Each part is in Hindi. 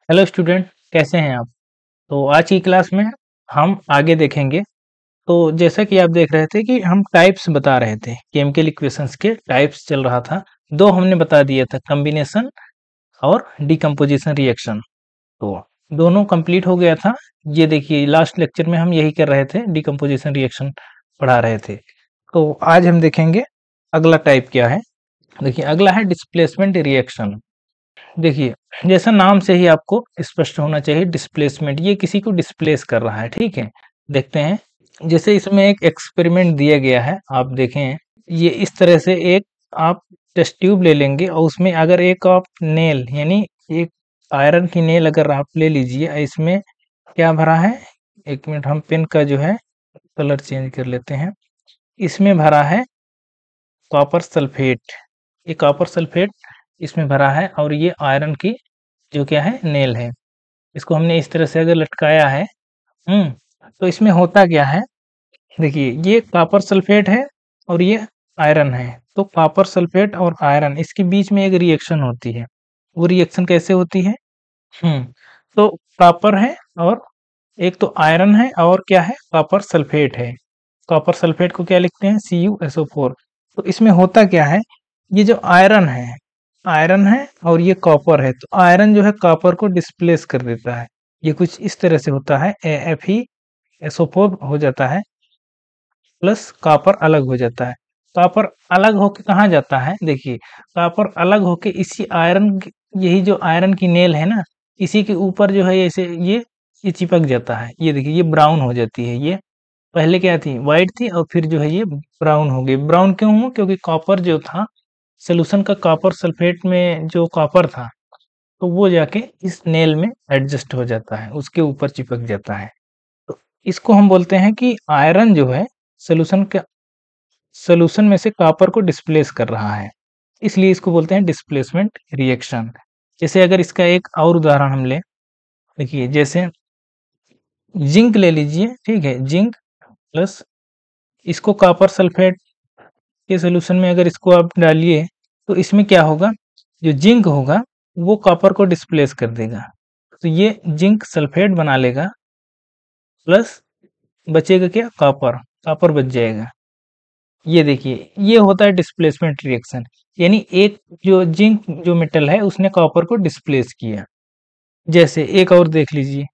हेलो स्टूडेंट, कैसे हैं आप? तो आज की क्लास में हम आगे देखेंगे। तो जैसा कि आप देख रहे थे कि हम टाइप्स बता रहे थे, केमिकल इक्वेशंस के टाइप्स चल रहा था। दो हमने बता दिया था, कॉम्बिनेशन और डिकम्पोजिशन रिएक्शन। तो दोनों कंप्लीट हो गया था। ये देखिए, लास्ट लेक्चर में हम यही कर रहे थे, डिकम्पोजिशन रिएक्शन पढ़ा रहे थे। तो आज हम देखेंगे अगला टाइप क्या है। देखिए, अगला है डिस्प्लेसमेंट रिएक्शन। देखिए, जैसा नाम से ही आपको स्पष्ट होना चाहिए, डिस्प्लेसमेंट, ये किसी को डिस्प्लेस कर रहा है। ठीक है, देखते हैं। जैसे इसमें एक एक्सपेरिमेंट दिया गया है, आप देखें। ये इस तरह से एक आप टेस्ट ट्यूब ले लेंगे और उसमें अगर एक आप नेल यानी एक आयरन की नेल अगर आप ले लीजिए, इसमें क्या भरा है। एक मिनट, हम पेन का जो है कलर चेंज कर लेते हैं। इसमें भरा है कॉपर सल्फेट। ये कॉपर सल्फेट इसमें भरा है और ये आयरन की जो क्या है, नेल है। इसको हमने इस तरह से अगर लटकाया है, तो इसमें होता क्या है। देखिए, ये कॉपर सल्फेट है और ये आयरन है। तो कॉपर सल्फेट और आयरन, इसके बीच में एक रिएक्शन होती है। वो रिएक्शन कैसे होती है? हम्म तो कॉपर है और एक तो आयरन है और क्या है, कॉपर सल्फेट है। कॉपर सल्फेट को क्या लिखते हैं, CuSO4। तो इसमें होता क्या है, ये जो आयरन है और ये कॉपर है। तो आयरन जो है कॉपर को डिस्प्लेस कर देता है। ये कुछ इस तरह से होता है, AFeSO4 हो जाता है, प्लस कॉपर अलग हो जाता है। कॉपर अलग होके कहाँ जाता है, देखिए, कॉपर अलग होके इसी यही जो आयरन की नेल है ना, इसी के ऊपर जो है ऐसे ये चिपक जाता है। ये देखिए, ये ब्राउन हो जाती है। ये पहले क्या थी, वाइट थी और फिर जो है ये ब्राउन हो गई। ब्राउन क्यों हुआ? क्योंकि कॉपर जो था, सोल्यूशन का कॉपर सल्फेट में जो कॉपर था, तो वो जाके इस नेल में एडजस्ट हो जाता है, उसके ऊपर चिपक जाता है। तो इसको हम बोलते हैं कि आयरन जो है सोल्यूशन में से कॉपर को डिस्प्लेस कर रहा है। इसलिए इसको बोलते हैं डिस्प्लेसमेंट रिएक्शन। जैसे अगर इसका एक और उदाहरण हम लें, देखिए, जैसे जिंक ले लीजिए। ठीक है, जिंक प्लस इसको कॉपर सल्फेट के सोल्यूशन में अगर इसको आप डालिए, तो इसमें क्या होगा, जो जिंक होगा वो कॉपर को डिस्प्लेस कर देगा। तो ये जिंक सल्फेट बना लेगा, प्लस बचेगा क्या, कॉपर। कॉपर बच जाएगा। ये देखिए, ये होता है डिस्प्लेसमेंट रिएक्शन। यानी एक जो जिंक जो मेटल है, उसने कॉपर को डिस्प्लेस किया। जैसे एक और देख लीजिए,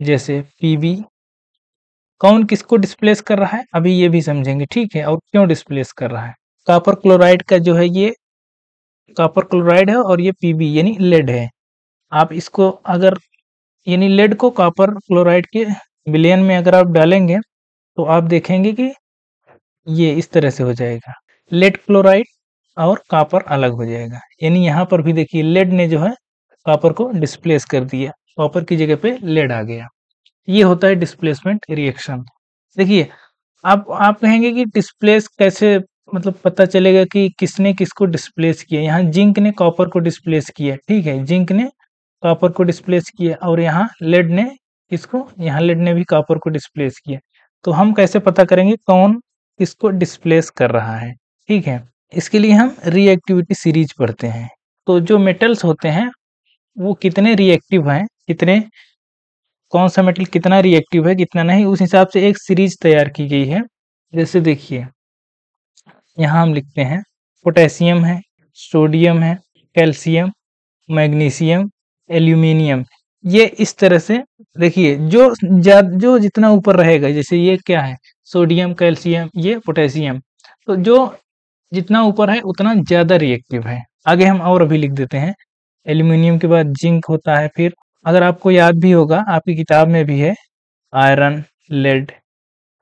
जैसे पीबी, कौन किसको डिस्प्लेस कर रहा है, अभी ये भी समझेंगे। ठीक है, और क्यों डिस्प्लेस कर रहा है। कॉपर क्लोराइड का जो है, ये कॉपर क्लोराइड है और ये पीबी यानी लेड है। आप इसको अगर यानी लेड को कॉपर क्लोराइड के विलयन में अगर आप डालेंगे, तो आप देखेंगे कि ये इस तरह से हो जाएगा, लेड क्लोराइड और कॉपर अलग हो जाएगा। यानी यहाँ पर भी देखिए, लेड ने जो है कॉपर को डिस्प्लेस कर दिया, कॉपर की जगह पे लेड आ गया। ये होता है डिस्प्लेसमेंट रिएक्शन। देखिए, आप कहेंगे कि डिस्प्लेस कैसे, मतलब पता चलेगा कि किसने किसको डिस्प्लेस किया। यहाँ जिंक ने कॉपर को डिस्प्लेस किया। ठीक है, जिंक ने कॉपर को डिस्प्लेस किया और यहाँ लेड ने किसको, यहाँ लेड ने भी कॉपर को डिस्प्लेस किया। तो हम कैसे पता करेंगे कौन किसको डिस्प्लेस कर रहा है? ठीक है, इसके लिए हम रिएक्टिविटी सीरीज पढ़ते हैं। तो जो मेटल्स होते हैं वो कितने रिएक्टिव हैं, कितने, कौन सा मेटल कितना रिएक्टिव है कितना नहीं, उस हिसाब से एक सीरीज तैयार की गई है। जैसे देखिए, यहाँ हम लिखते हैं पोटेशियम है, सोडियम है, कैल्शियम, मैग्नीशियम, एल्यूमिनियम। ये इस तरह से देखिए, जो जितना ऊपर रहेगा, जैसे ये क्या है, सोडियम, कैल्शियम, ये पोटेशियम। तो जो जितना ऊपर है उतना ज्यादा रिएक्टिव है। आगे हम और अभी लिख देते हैं। एल्यूमिनियम के बाद जिंक होता है। फिर अगर आपको याद भी होगा, आपकी किताब में भी है, आयरन, लेड,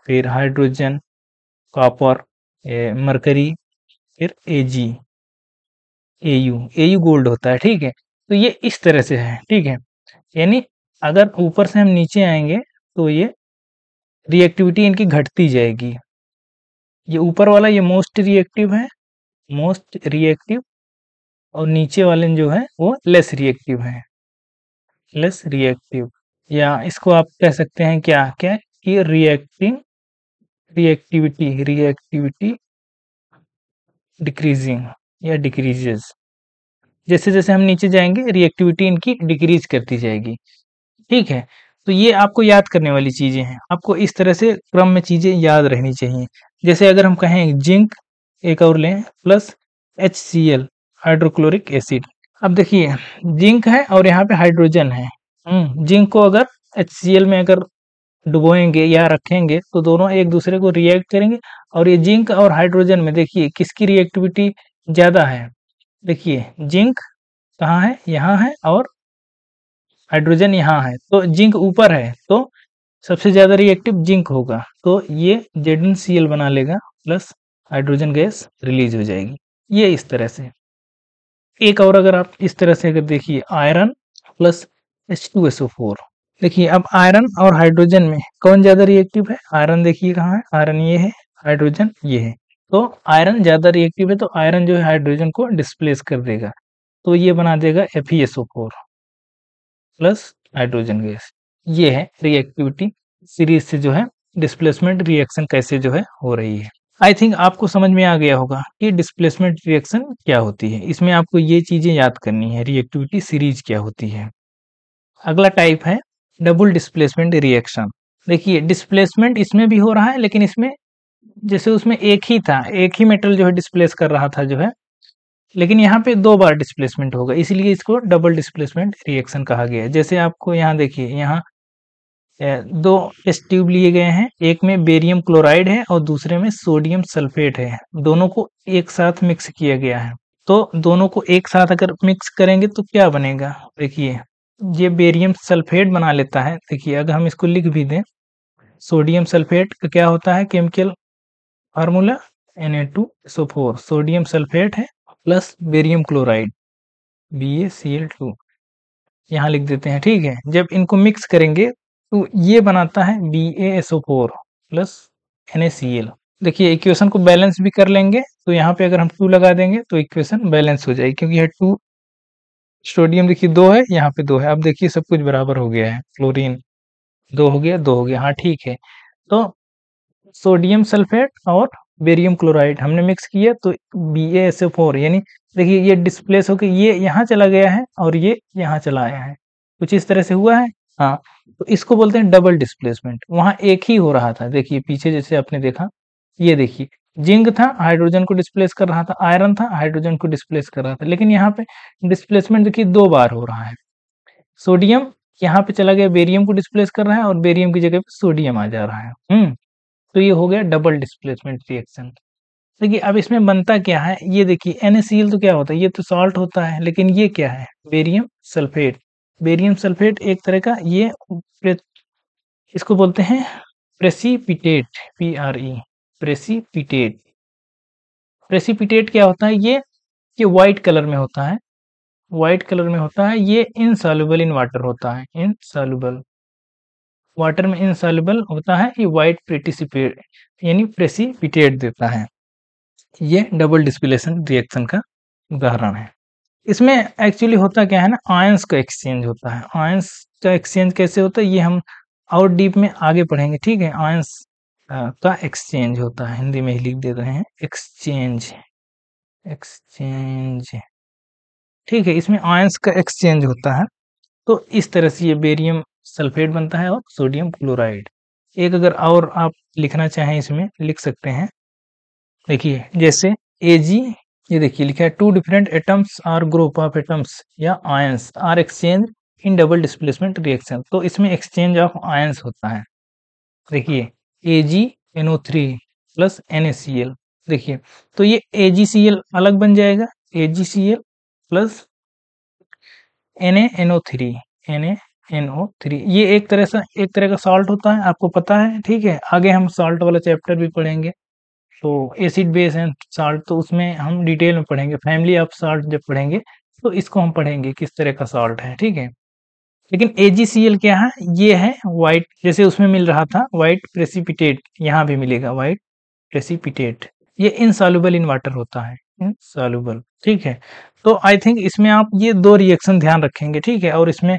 फिर हाइड्रोजन, कॉपर, मरकरी, फिर एयू गोल्ड होता है। ठीक है, तो ये इस तरह से है। ठीक है, यानी अगर ऊपर से हम नीचे आएंगे, तो ये रिएक्टिविटी इनकी घटती जाएगी। ये ऊपर वाला ये मोस्ट रिएक्टिव है, मोस्ट रिएक्टिव, और नीचे वाले जो है वो लेस रिएक्टिव है, लेस रिएक्टिव। या इसको आप कह सकते हैं क्या क्या, कि रिएक्टिविटी डिक्रीजिंग या डिक्रीजेस। जैसे जैसे हम नीचे जाएंगे रिएक्टिविटी इनकी डिक्रीज करती जाएगी। ठीक है, तो ये आपको याद करने वाली चीजें हैं, आपको इस तरह से क्रम में चीजें याद रहनी चाहिए। जैसे अगर हम कहें जिंक, एक और लें, प्लस HCl, हाइड्रोक्लोरिक एसिड। अब देखिए जिंक है और यहाँ पे हाइड्रोजन है। जिंक को अगर HCl में अगर डुबोएंगे या रखेंगे तो दोनों एक दूसरे को रिएक्ट करेंगे, और ये जिंक और हाइड्रोजन में देखिए किसकी रिएक्टिविटी ज्यादा है। देखिए जिंक कहाँ है, यहाँ है, और हाइड्रोजन यहाँ है, तो जिंक ऊपर है, तो सबसे ज्यादा रिएक्टिव जिंक होगा, तो ये ZnCl बना लेगा, प्लस हाइड्रोजन गैस रिलीज हो जाएगी। ये इस तरह से। एक और अगर आप इस तरह से अगर देखिए, आयरन प्लस H2SO4। देखिए अब आयरन और हाइड्रोजन में कौन ज्यादा रिएक्टिव है, आयरन देखिए कहाँ है, आयरन ये है, हाइड्रोजन ये है, तो आयरन ज्यादा रिएक्टिव है, तो आयरन जो है हाइड्रोजन को डिस्प्लेस कर देगा, तो ये बना देगा FeSO4 प्लस हाइड्रोजन गैस। ये है रिएक्टिविटी सीरीज से जो है डिस्प्लेसमेंट रिएक्शन कैसे जो है हो रही है। आई थिंक आपको समझ में आ गया होगा कि डिस्प्लेसमेंट रिएक्शन क्या होती है। इसमें आपको ये चीजें याद करनी है, रिएक्टिविटी सीरीज क्या होती है। अगला टाइप है डबल डिस्प्लेसमेंट रिएक्शन। देखिए डिस्प्लेसमेंट इसमें भी हो रहा है, लेकिन इसमें जैसे उसमें एक ही था, एक ही मेटल जो है डिस्प्लेस कर रहा था जो है, लेकिन यहाँ पे 2 बार डिस्प्लेसमेंट होगा, इसलिए इसको डबल डिस्प्लेसमेंट रिएक्शन कहा गया है। जैसे आपको यहाँ देखिए, यहाँ 2 टेस्ट ट्यूब लिए गए हैं, एक में बेरियम क्लोराइड है और दूसरे में सोडियम सल्फेट है, दोनों को एक साथ मिक्स किया गया है। तो दोनों को एक साथ अगर मिक्स करेंगे तो क्या बनेगा, देखिए ये बेरियम सल्फेट बना लेता है। देखिए अगर हम इसको लिख भी दें, सोडियम सल्फेट का क्या होता है chemical formula, Na2SO4, sodium sulphate है प्लस बेरियम क्लोराइड BaCl2, यहाँ लिख देते हैं। ठीक है, जब इनको मिक्स करेंगे तो ये बनाता है BaSO4 प्लस NaCl। देखिए इक्वेशन को बैलेंस भी कर लेंगे, तो यहाँ पे अगर हम 2 लगा देंगे तो इक्वेशन बैलेंस हो जाएगी, क्योंकि यह 2 सोडियम देखिए 2 है, यहाँ पे 2 है। अब देखिए सब कुछ बराबर हो गया है, फ्लोरीन 2 हो गया, 2 हो गया, हाँ ठीक है। तो सोडियम सल्फेट और बेरियम क्लोराइड हमने मिक्स किया तो BaSO4, यानी देखिए ये डिस्प्लेस होकर ये यहाँ चला गया है और ये यहाँ चला आया है, कुछ इस तरह से हुआ है। हाँ, तो इसको बोलते हैं डबल डिस्प्लेसमेंट। वहां एक ही हो रहा था, देखिए पीछे जैसे आपने देखा, ये देखिए जिंक था, हाइड्रोजन को डिस्प्लेस कर रहा था, आयरन था, हाइड्रोजन को डिस्प्लेस कर रहा था, लेकिन यहाँ पे डिस्प्लेसमेंट देखिए 2 बार हो रहा है। सोडियम यहाँ पे चला गया, बेरियम को डिस्प्लेस कर रहा है, और बेरियम की जगह पे सोडियम आ जा रहा है। तो ये हो गया डबल डिस्प्लेसमेंट रिएक्शन। देखिए अब इसमें बनता क्या है, ये देखिए NaCl तो क्या होता है, ये तो सॉल्ट होता है, लेकिन ये क्या है, बेरियम सल्फेट। बेरियम सल्फेट एक तरह का ये इसको बोलते हैं प्रेसिपिटेट, प्रेसिपिटेट। प्रेसिपिटेट क्या होता है, ये व्हाइट कलर में होता है, व्हाइट कलर में होता है, ये इनसॉल्युबल इन वाटर होता है, इनसॉल्युबल वाटर में इनसॉल्युबल होता है, ये व्हाइट प्रेसिपिटेट यानी प्रेसिपिटेट देता है। ये डबल डिस्प्लेसन रिएक्शन का उदाहरण है। इसमें एक्चुअली होता क्या है ना, आयंस का एक्सचेंज होता है। आयंस का एक्सचेंज कैसे होता है ये हम और डीप में आगे पढ़ेंगे। ठीक है, आयंस का एक्सचेंज होता है, हिंदी में ही लिख दे रहे हैं, एक्सचेंज, एक्सचेंज। ठीक है, इसमें आयंस का एक्सचेंज होता है। तो इस तरह से ये बेरियम सल्फेट बनता है और सोडियम क्लोराइड। एक अगर और आप लिखना चाहें इसमें लिख सकते हैं, देखिए जैसे Ag, ये देखिए लिखा है 2 different atoms are group of atoms या ions are exchange in double displacement reaction. तो इसमें एक्सचेंज ऑफ आयंस होता है। देखिए AgNO3 प्लस NaCl, देखिए तो ये AgCl अलग बन जाएगा, AgCl प्लस NaNO3, NaNO3 ये एक तरह का सॉल्ट होता है, आपको पता है। ठीक है, आगे हम सॉल्ट वाला चैप्टर भी पढ़ेंगे, तो एसिड बेस एंड साल्ट तो उसमें हम डिटेल में पढ़ेंगे। फैमिली ऑफ साल्ट जब पढ़ेंगे तो इसको हम पढ़ेंगे किस तरह का सॉल्ट है। ठीक है, लेकिन AgCl क्या है, ये है व्हाइट, जैसे उसमें मिल रहा था व्हाइट प्रेसिपिटेट, यहाँ भी मिलेगा व्हाइट प्रेसिपिटेट। ये इनसॉल्युबल इन वाटर होता है, इनसॉल्युबल। ठीक है, तो आई थिंक इसमें आप ये 2 रिएक्शन ध्यान रखेंगे। ठीक है, और इसमें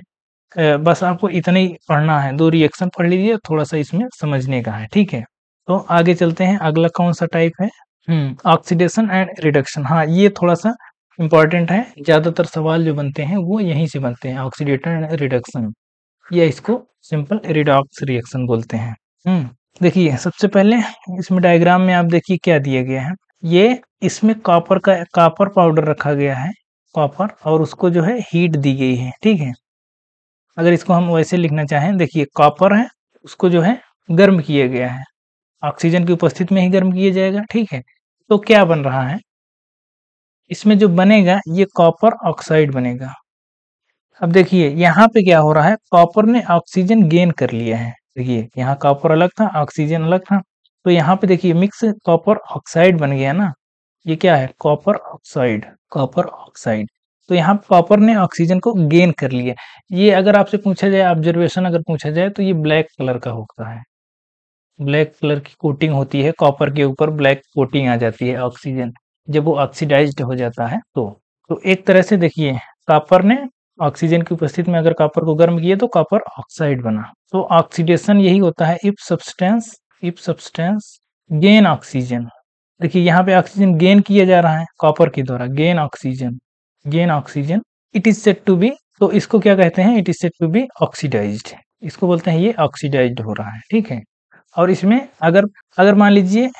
बस आपको इतना ही पढ़ना है, 2 रिएक्शन पढ़ लीजिए, थोड़ा सा इसमें समझने का है। ठीक है, तो आगे चलते हैं, अगला कौन सा टाइप है, ऑक्सीडेशन एंड रिडक्शन। हाँ, ये थोड़ा सा इम्पोर्टेंट है, ज़्यादातर सवाल जो बनते हैं वो यहीं से बनते हैं, ऑक्सीडेटर रिडक्शन, या इसको सिंपल रिडॉक्स रिएक्शन बोलते हैं। देखिए सबसे पहले इसमें डायग्राम में आप देखिए क्या दिया गया है, ये इसमें कॉपर पाउडर रखा गया है, कॉपर, और उसको जो है हीट दी गई है, ठीक है। अगर इसको हम वैसे लिखना चाहें, देखिए कॉपर है, उसको जो है गर्म किया गया है, ऑक्सीजन की उपस्थिति में ही गर्म किया जाएगा, ठीक है। तो क्या बन रहा है, इसमें जो बनेगा ये कॉपर ऑक्साइड बनेगा। अब देखिए यहाँ पे क्या हो रहा है, कॉपर ने ऑक्सीजन गेन कर लिया है। देखिए यहाँ कॉपर अलग था, ऑक्सीजन अलग था, तो यहाँ पे देखिए मिक्स कॉपर ऑक्साइड बन गया ना, ये क्या है, कॉपर ऑक्साइड, कॉपर ऑक्साइड। तो यहाँ कॉपर ने ऑक्सीजन को गेन कर लिया। ये अगर आपसे पूछा जाए, ऑब्जर्वेशन अगर पूछा जाए, तो ये ब्लैक कलर का होता है, ब्लैक कलर की कोटिंग होती है कॉपर के ऊपर, ब्लैक कोटिंग आ जाती है ऑक्सीजन, जब वो ऑक्सीडाइज्ड हो जाता है तो एक तरह से देखिए कॉपर ने ऑक्सीजन की उपस्थिति में अगर कॉपर को गर्म किया तो कॉपर ऑक्साइड बना। तो ऑक्सीडेशन यही होता है, इफ सब्सटेंस गेन ऑक्सीजन। देखिए यहाँ पे ऑक्सीजन गेन किया जा रहा है कॉपर के द्वारा, gain oxygen, it is said to be, तो इसको क्या कहते हैं, it is said to be oxidised, इसको बोलते हैं ये ऑक्सीडाइज्ड हो रहा है, ठीक है। और इसमें अगर अगर मान लीजिए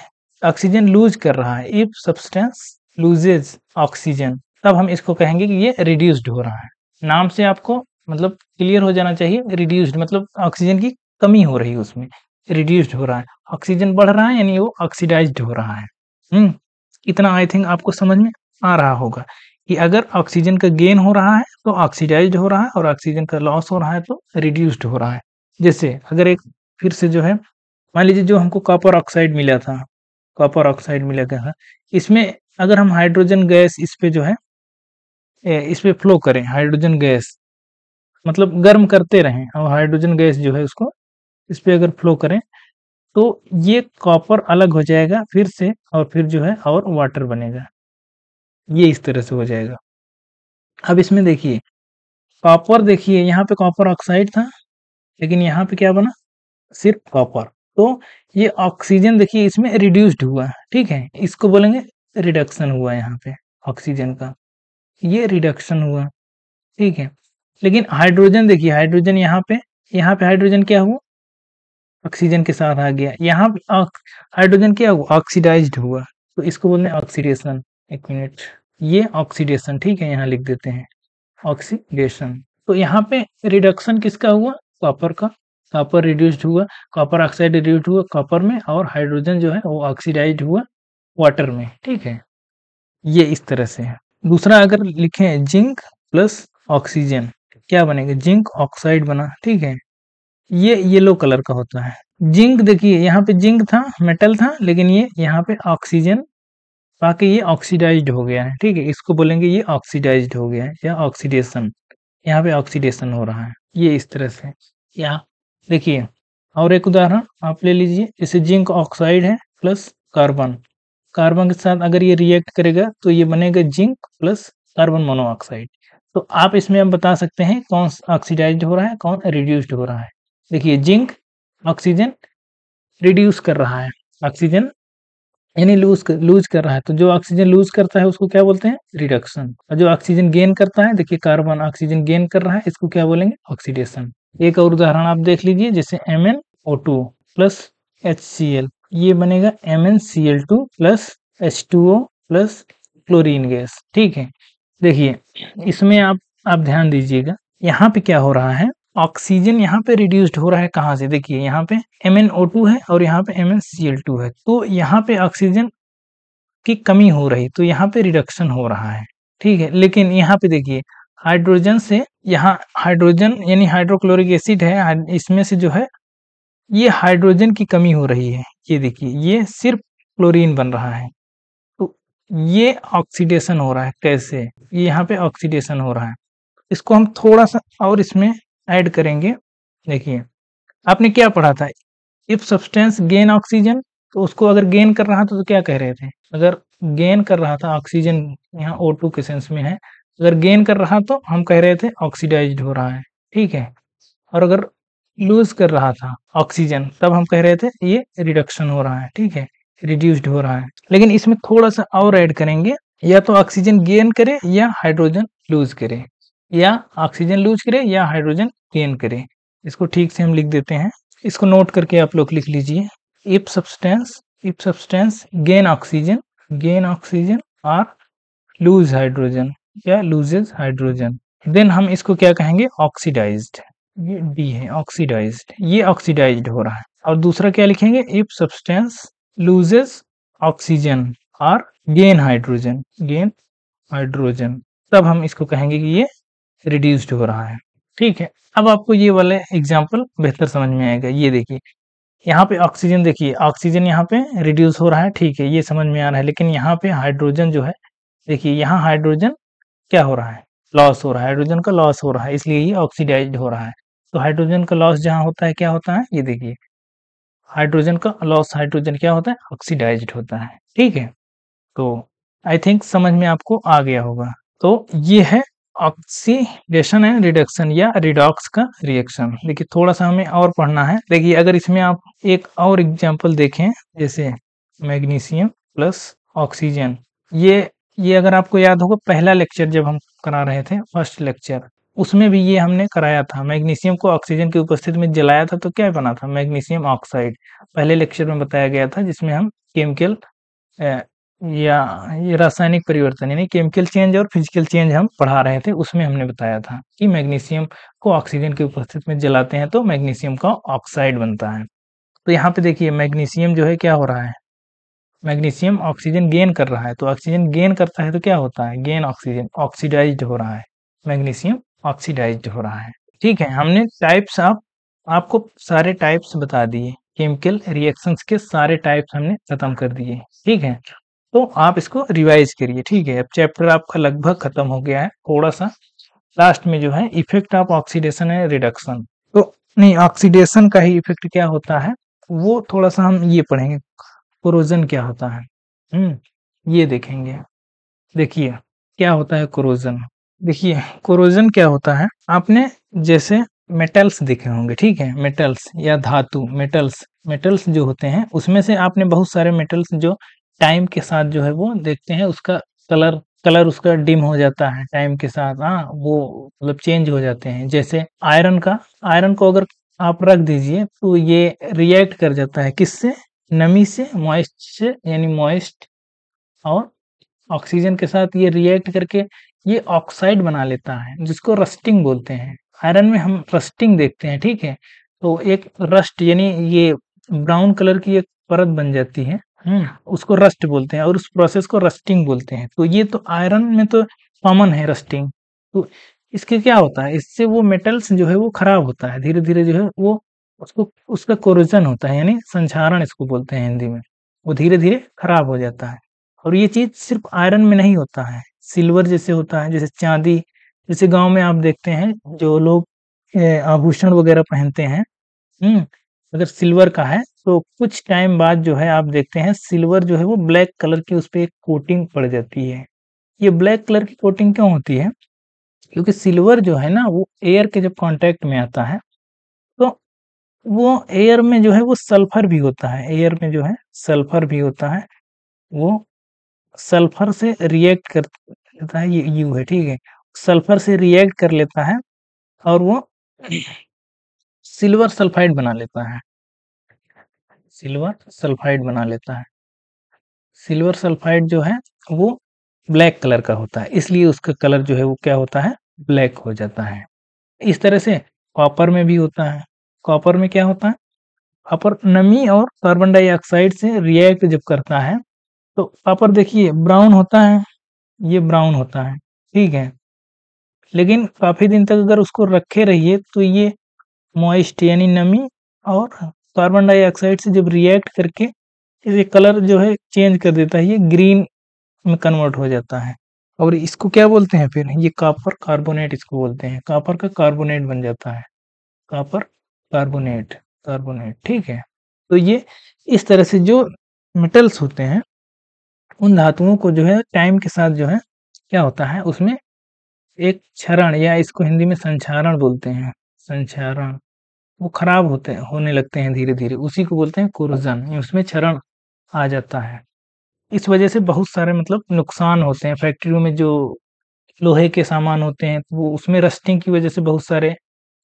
ऑक्सीजन लूज कर रहा है, इफ सब्सटेंस लूजेज ऑक्सीजन, तब हम इसको कहेंगे कि ये रिड्यूस्ड हो रहा है। नाम से आपको मतलब क्लियर हो जाना चाहिए, रिड्यूस्ड मतलब ऑक्सीजन की कमी हो रही है उसमें, रिड्यूस्ड हो रहा है, ऑक्सीजन बढ़ रहा है यानी वो ऑक्सीडाइज्ड हो रहा है। इतना आई थिंक आपको समझ में आ रहा होगा कि अगर ऑक्सीजन का गेन हो रहा है तो ऑक्सीडाइज्ड हो रहा है, और ऑक्सीजन का लॉस हो रहा है तो रिड्यूस्ड हो रहा है। जैसे अगर एक फिर से जो है, मान लीजिए जो हमको कॉपर ऑक्साइड मिला था, कॉपर ऑक्साइड मिला गया, इसमें अगर हम हाइड्रोजन गैस इस पे जो है इस पे फ्लो करें, हाइड्रोजन गैस मतलब गर्म करते रहें और हाइड्रोजन गैस जो है उसको इस पे अगर फ्लो करें, तो ये कॉपर अलग हो जाएगा फिर से, और फिर जो है और वाटर बनेगा, ये इस तरह से हो जाएगा। अब इसमें देखिए कॉपर, देखिए यहाँ पे कॉपर ऑक्साइड था, लेकिन यहाँ पे क्या बना, सिर्फ कॉपर। तो ये ऑक्सीजन देखिए इसमें रिड्यूस्ड हुआ, ठीक है, इसको बोलेंगे रिडक्शन हुआ यहाँ पे ऑक्सीजन का, ये रिडक्शन हुआ, ठीक है। लेकिन हाइड्रोजन देखिए, हाइड्रोजन यहाँ पे हाइड्रोजन क्या हुआ, ऑक्सीजन के साथ आ गया, यहाँ पे हाइड्रोजन क्या हुआ, ऑक्सीडाइज्ड हुआ, तो इसको बोलते हैं ऑक्सीडेशन। एक मिनट, ये ऑक्सीडेशन, ठीक है, यहाँ लिख देते हैं ऑक्सीडेशन। तो यहाँ पे रिडक्शन किसका हुआ, कॉपर का, कॉपर रिड्यूस्ड हुआ, कॉपर ऑक्साइड रिड्यूस्ड हुआ कॉपर में, और हाइड्रोजन जो है वो ऑक्सीडाइज्ड हुआ वाटर में, ठीक है, ये इस तरह से है। दूसरा अगर लिखें जिंक प्लस ऑक्सीजन, क्या बनेगा, जिंक ऑक्साइड बना, ठीक है, ये येलो कलर का होता है। जिंक देखिए यहाँ पे जिंक था, मेटल था, लेकिन ये यहाँ पे ऑक्सीजन पाके ये ऑक्सीडाइज्ड हो गया है, ठीक है, इसको बोलेंगे ये ऑक्सीडाइज्ड हो गया है या ऑक्सीडेशन, यहाँ पे ऑक्सीडेशन हो रहा है, ये इस तरह से। यहाँ देखिए और एक उदाहरण आप ले लीजिए, जैसे जिंक ऑक्साइड है प्लस कार्बन, कार्बन के साथ अगर ये रिएक्ट करेगा तो ये बनेगा जिंक प्लस कार्बन मोनोऑक्साइड। तो आप इसमें अब बता सकते हैं कौन ऑक्सीडाइज्ड हो रहा है, कौन रिड्यूस्ड हो रहा है। देखिए जिंक ऑक्सीजन रिड्यूस कर रहा है, ऑक्सीजन यानी लूज कर रहा है, तो जो ऑक्सीजन लूज करता है उसको क्या बोलते हैं, रिडक्शन। और जो ऑक्सीजन गेन करता है, देखिए कार्बन ऑक्सीजन गेन कर रहा है, इसको क्या बोलेंगे, ऑक्सीडेशन। एक और उदाहरण आप देख लीजिए, जैसे MnO2 प्लस HCl, ये बनेगा MnCl2 plus H2O plus chlorine gas, ठीक है। देखिए इसमें आप ध्यान दीजिएगा, यहाँ पे क्या हो रहा है, ऑक्सीजन यहाँ पे रिड्यूस्ड हो रहा है, कहाँ से, देखिए यहाँ पे MnO2 है और यहाँ पे MnCl2 है, तो यहाँ पे ऑक्सीजन की कमी हो रही, तो यहाँ पे रिडक्शन हो रहा है, ठीक है। लेकिन यहाँ पे देखिए हाइड्रोजन से, यहाँ हाइड्रोजन यानी हाइड्रोक्लोरिक एसिड है, इसमें से जो है ये हाइड्रोजन की कमी हो रही है, ये देखिए ये सिर्फ क्लोरीन बन रहा है, तो ये ऑक्सीडेशन हो रहा है, कैसे, ये यहाँ पे ऑक्सीडेशन हो रहा है। इसको हम थोड़ा सा और इसमें ऐड करेंगे। देखिए आपने क्या पढ़ा था, इफ सब्सटेंस गेन ऑक्सीजन, तो उसको अगर गेन कर रहा था तो क्या कह रहे थे, अगर गेन कर रहा था ऑक्सीजन, यहाँ O2 के सेंस में है, अगर गेन कर रहा तो हम कह रहे थे ऑक्सीडाइज्ड हो रहा है, ठीक है। और अगर लूज कर रहा था ऑक्सीजन, तब हम कह रहे थे ये रिडक्शन हो रहा है, ठीक है, रिड्यूस्ड हो रहा है। लेकिन इसमें थोड़ा सा और ऐड करेंगे, या तो ऑक्सीजन गेन करे या हाइड्रोजन लूज करे, या ऑक्सीजन लूज करे या हाइड्रोजन गेन करे। इसको ठीक से हम लिख देते हैं, इसको नोट करके आप लोग लिख लीजिए। इफ सब्सटेंस गेन ऑक्सीजन और लूज हाइड्रोजन या लूजेस हाइड्रोजन, देन हम इसको क्या कहेंगे, ऑक्सीडाइज्ड। ये डी है, ऑक्सीडाइज्ड, ये ऑक्सीडाइज्ड हो रहा है। और दूसरा क्या लिखेंगे, इफ सब्सटेंस लूजेस ऑक्सीजन और गेन हाइड्रोजन, तब हम इसको कहेंगे कि ये रिड्यूस्ड हो रहा है। ठीक है, अब आपको ये वाला एग्जांपल बेहतर समझ में आएगा। ये देखिए, यहाँ पे ऑक्सीजन, देखिए ऑक्सीजन यहाँ पे रिड्यूस हो रहा है, ठीक है, ये समझ में आ रहा है। लेकिन यहाँ पे हाइड्रोजन जो है, देखिए यहाँ हाइड्रोजन क्या हो रहा है, लॉस हो रहा है, हाइड्रोजन का लॉस हो रहा है, इसलिए ये ऑक्सीडाइज्ड हो रहा है। तो हाइड्रोजन का लॉस जहाँ होता है, क्या होता है, ये देखिए हाइड्रोजन का लॉस, हाइड्रोजन क्या होता है, ऑक्सीडाइज्ड होता है। ठीक है, तो आई थिंक समझ में आपको आ गया होगा। तो ये है ऑक्सीडेशन एंड रिडक्शन या रिडॉक्स का रिएक्शन। देखिए थोड़ा सा हमें और पढ़ना है। देखिए अगर इसमें आप एक और एग्जांपल देखें, जैसे मैग्नीशियम प्लस ऑक्सीजन, ये अगर आपको याद होगा पहला लेक्चर जब हम करा रहे थे, फर्स्ट लेक्चर, उसमें भी ये हमने कराया था। मैग्नीशियम को ऑक्सीजन की उपस्थिति में जलाया था तो क्या बना था, मैग्नीशियम ऑक्साइड। पहले लेक्चर में बताया गया था, जिसमें हम केमिकल या ये रासायनिक परिवर्तन यानी केमिकल चेंज और फिजिकल चेंज हम पढ़ा रहे थे। उसमें हमने बताया था कि मैग्नीशियम को ऑक्सीजन की उपस्थिति में जलाते हैं तो मैग्नीशियम का ऑक्साइड बनता है। तो यहाँ पे देखिए मैग्नीशियम जो है क्या हो रहा है, मैग्नीशियम ऑक्सीजन गेन कर रहा है। तो ऑक्सीजन गेन करता है तो क्या होता है, गेन ऑक्सीजन, ऑक्सीडाइज्ड हो रहा है, मैग्नीशियम ऑक्सीडाइज्ड हो रहा है। ठीक है, हमने टाइप्स आपको सारे टाइप्स बता दिए, केमिकल रिएक्शंस के सारे टाइप्स हमने खत्म कर दिए। ठीक है, तो आप इसको रिवाइज करिए। ठीक है, अब चैप्टर आपका लगभग खत्म हो गया है। थोड़ा सा लास्ट में जो है effect of oxidation and reduction, तो नहीं ऑक्सीडेशन का ही इफेक्ट क्या होता है वो थोड़ा सा हम ये पढ़ेंगे, कोरोजन क्या होता है, ये देखेंगे। देखिए क्या होता है कोरोजन, देखिए कोरोजन क्या होता है, आपने जैसे मेटल्स देखे होंगे, ठीक है, मेटल्स या धातु, मेटल्स जो होते हैं उसमें से आपने बहुत सारे मेटल्स जो टाइम के साथ जो है वो देखते हैं उसका कलर उसका डिम हो जाता है टाइम के साथ, हाँ वो मतलब चेंज हो जाते हैं। जैसे आयरन को अगर आप रख दीजिए तो ये रिएक्ट कर जाता है किससे, नमी से, मॉइस्ट से, यानी मॉइस्ट और ऑक्सीजन के साथ ये रिएक्ट करके ये ऑक्साइड बना लेता है, जिसको रस्टिंग बोलते हैं। आयरन में हम रस्टिंग देखते हैं, ठीक है, तो एक रस्ट यानी ये ब्राउन कलर की एक परत बन जाती है, उसको रस्ट बोलते हैं और उस प्रोसेस को रस्टिंग बोलते हैं। तो ये तो आयरन में तो कॉमन है रस्टिंग। तो इसके क्या होता है, इससे वो मेटल्स जो है वो खराब होता है, धीरे धीरे जो है वो उसको उसका कोरोजन होता है, यानी संक्षारण इसको बोलते हैं हिंदी में, वो धीरे धीरे खराब हो जाता है। और ये चीज सिर्फ आयरन में नहीं होता है, सिल्वर जैसे होता है, जैसे चांदी, जैसे गांव में आप देखते हैं जो लोग आभूषण वगैरह पहनते हैं, हम्म अगर सिल्वर का है तो कुछ टाइम बाद जो है आप देखते हैं सिल्वर जो है वो ब्लैक कलर की उस पे एक कोटिंग पड़ जाती है। ये ब्लैक कलर की कोटिंग क्यों होती है, क्योंकि सिल्वर जो है ना वो एयर के जब कांटेक्ट में आता है तो वो एयर में जो है वो सल्फर भी होता है, एयर में जो है सल्फर भी होता है, वो सल्फर से रिएक्ट कर लेता है, ये यू है, ठीक है, सल्फर से रिएक्ट कर लेता है और वो सिल्वर सल्फाइड बना लेता है, सिल्वर सल्फाइड बना लेता है। सिल्वर सल्फाइड जो है वो ब्लैक कलर का होता है, इसलिए उसका कलर जो है वो क्या होता है, ब्लैक हो जाता है। इस तरह से कॉपर में भी होता है। कॉपर में क्या होता है, कॉपर नमी और कार्बन डाइऑक्साइड से रिएक्ट जब करता है तो कॉपर देखिए ब्राउन होता है, ये ब्राउन होता है, ठीक है, लेकिन काफी दिन तक अगर उसको रखे रहिए तो ये मॉइस्ट यानी नमी और कार्बन डाइऑक्साइड से जब रिएक्ट करके ये कलर जो है चेंज कर देता है, ये ग्रीन में कन्वर्ट हो जाता है। और इसको क्या बोलते हैं फिर, ये कॉपर कार्बोनेट इसको बोलते हैं, कॉपर का कार्बोनेट बन जाता है, कॉपर कार्बोनेट, ठीक है। तो ये इस तरह से जो मेटल्स होते हैं उन धातुओं को जो है टाइम के साथ जो है क्या होता है, उसमें एक क्षरण या इसको हिंदी में संक्षारण बोलते हैं, संक्षारण, वो खराब होने लगते हैं धीरे धीरे, उसी को बोलते हैं कोरोजन, उसमें क्षरण आ जाता है। इस वजह से बहुत सारे मतलब नुकसान होते हैं। फैक्ट्रियों में जो लोहे के सामान होते हैं, वो उसमें रस्टिंग की वजह से बहुत सारे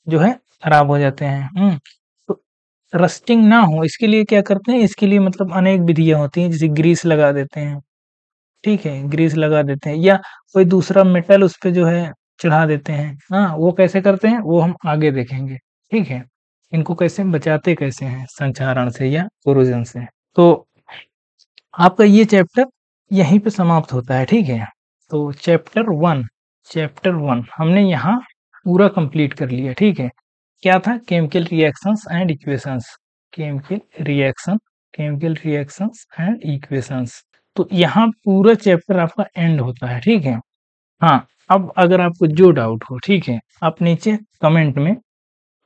जो है खराब हो जाते हैं। तो रस्टिंग ना हो इसके लिए क्या करते हैं, इसके लिए मतलब अनेक विधियाँ होती हैं, जैसे ग्रीस लगा देते हैं, ठीक है? ग्रीस लगा देते हैं या कोई दूसरा मेटल उस पे जो है चढ़ा देते हैं। हाँ, वो कैसे करते हैं वो हम आगे देखेंगे, ठीक है? इनको कैसे बचाते कैसे हैं संक्षारण से या कोरोजन से। तो आपका ये चैप्टर यहीं पे समाप्त होता है, ठीक है? तो चैप्टर 1 हमने यहाँ पूरा कंप्लीट कर लिया, ठीक है? क्या था? Chemical reactions and equations, chemical reaction chemical reactions and equations. तो यहाँ पूरा चैप्टर आपका एंड होता है, ठीक है? हाँ, अब अगर आपको जो डाउट हो, ठीक है? आप नीचे कमेंट में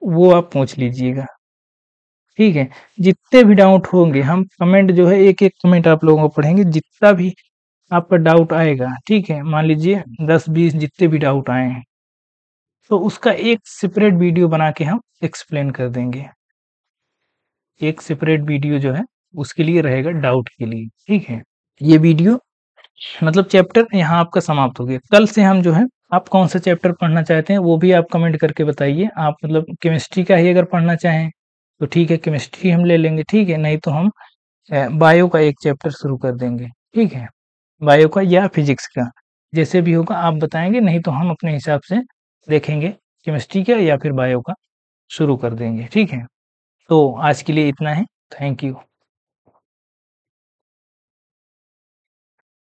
वो आप पूछ लीजिएगा, ठीक है? जितने भी डाउट होंगे हम कमेंट जो है एक-एक कमेंट आप लोगों को पढ़ेंगे, जितना भी आपका डाउट आएगा, ठीक है? मान लीजिए 10-20 जितने भी डाउट आए हैं, तो उसका एक सेपरेट वीडियो बना के हम एक्सप्लेन कर देंगे। एक सेपरेट वीडियो जो है उसके लिए रहेगा डाउट के लिए, ठीक है? ये वीडियो मतलब चैप्टर यहाँ आपका समाप्त हो गया। कल से हम जो है आप कौन सा चैप्टर पढ़ना चाहते हैं वो भी आप कमेंट करके बताइए। आप मतलब केमिस्ट्री का ही अगर पढ़ना चाहें तो ठीक है, केमिस्ट्री हम ले लेंगे, ठीक है? नहीं तो हम बायो का एक चैप्टर शुरू कर देंगे, ठीक है? बायो का या फिजिक्स का, जैसे भी होगा आप बताएँगे, नहीं तो हम अपने हिसाब से देखेंगे केमिस्ट्री का या फिर बायो का शुरू कर देंगे, ठीक है? तो आज के लिए इतना ही। Thank you.